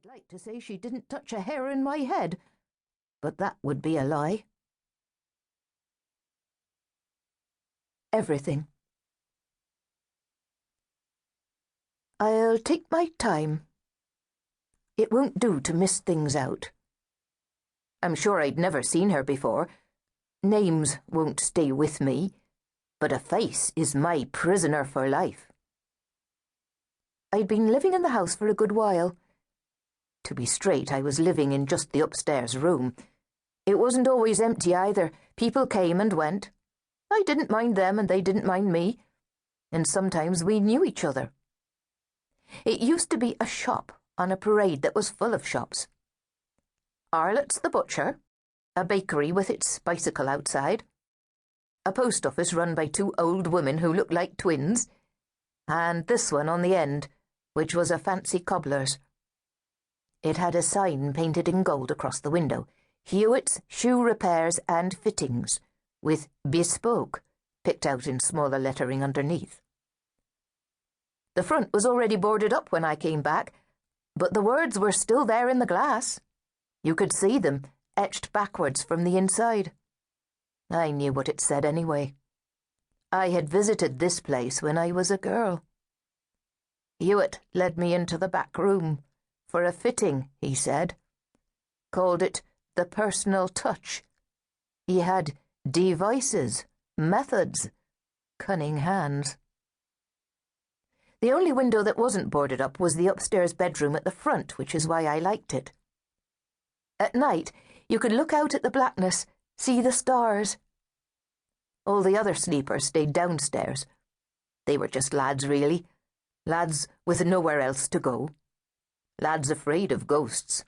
like to say she didn't touch a hair in my head, but that would be a lie. Everything. I'll take my time. It won't do to miss things out. I'm sure I'd never seen her before. Names won't stay with me, but a face is my prisoner for life. I'd been living in the house for a good while. To be straight, I was living in just the upstairs room. It wasn't always empty either. People came and went. I didn't mind them and they didn't mind me, and sometimes we knew each other. It used to be a shop on a parade that was full of shops. Arlett's the butcher, a bakery with its bicycle outside, a post office run by two old women who looked like twins, and this one on the end, which was a fancy cobbler's. It had a sign painted in gold across the window, Hewitt's Shoe Repairs and Fittings, with Bespoke picked out in smaller lettering underneath. The front was already boarded up when I came back, but the words were still there in the glass. You could see them, etched backwards from the inside. I knew what it said anyway. I had visited this place when I was a girl. Hewitt led me into the back room for a fitting, he said. Called it the personal touch. He had devices, methods, cunning hands. The only window that wasn't boarded up was the upstairs bedroom at the front, which is why I liked it. At night, you could look out at the blackness, see the stars. All the other sleepers stayed downstairs. They were just lads, really. Lads with nowhere else to go. Lads afraid of ghosts.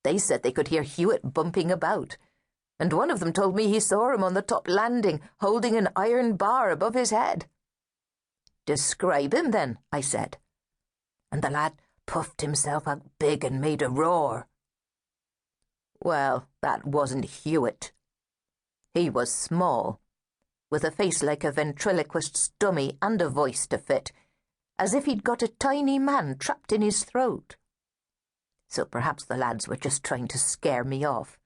They said they could hear Hewitt bumping about, and one of them told me he saw him on the top landing, holding an iron bar above his head. "Describe him, then," I said. And the lad puffed himself out big and made a roar. Well, that wasn't Hewitt. He was small, with a face like a ventriloquist's dummy and a voice to fit, as if he'd got a tiny man trapped in his throat. So perhaps the lads were just trying to scare me off.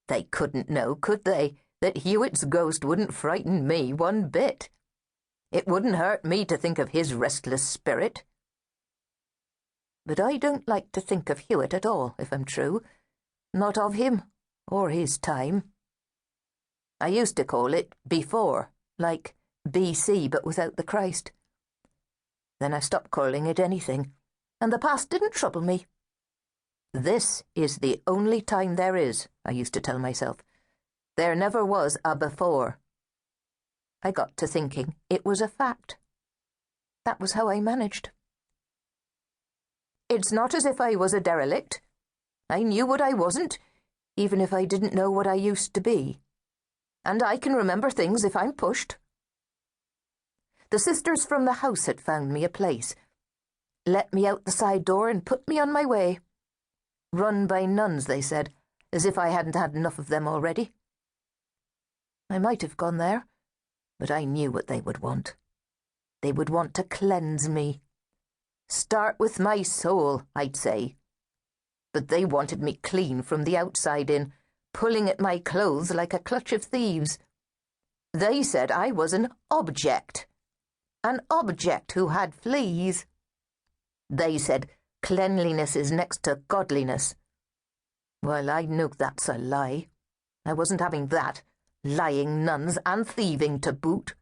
They couldn't know, could they, that Hewitt's ghost wouldn't frighten me one bit. It wouldn't hurt me to think of his restless spirit. But I don't like to think of Hewitt at all, if I'm true. Not of him, or his time. I used to call it before, like BC but without the Christ. Then I stopped calling it anything, and the past didn't trouble me. This is the only time there is, I used to tell myself. There never was a before. I got to thinking it was a fact. That was how I managed. It's not as if I was a derelict. I knew what I wasn't, even if I didn't know what I used to be. And I can remember things if I'm pushed. The sisters from the house had found me a place, let me out the side door and put me on my way. Run by nuns, they said, as if I hadn't had enough of them already. I might have gone there, but I knew what they would want. They would want to cleanse me. Start with my soul, I'd say. But they wanted me clean from the outside in, pulling at my clothes like a clutch of thieves. They said I was an object who had fleas. They said cleanliness is next to godliness. Well, I know that's a lie. I wasn't having that, lying nuns and thieving to boot.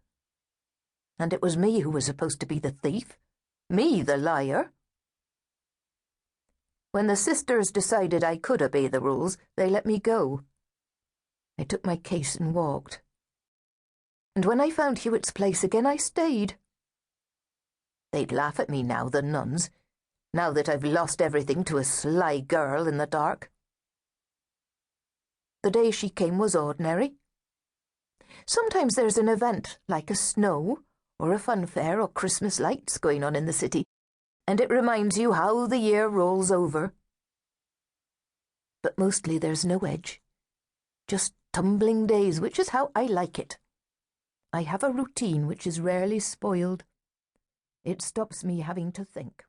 And it was me who was supposed to be the thief, me the liar. When the sisters decided I could obey the rules, they let me go. I took my case and walked. And when I found Hewitt's place again, I stayed. They'd laugh at me now, the nuns, now that I've lost everything to a sly girl in the dark. The day she came was ordinary. Sometimes there's an event, like a snow, or a fun fair, or Christmas lights going on in the city, and it reminds you how the year rolls over. But mostly there's no edge, just tumbling days, which is how I like it. I have a routine which is rarely spoiled. It stops me having to think.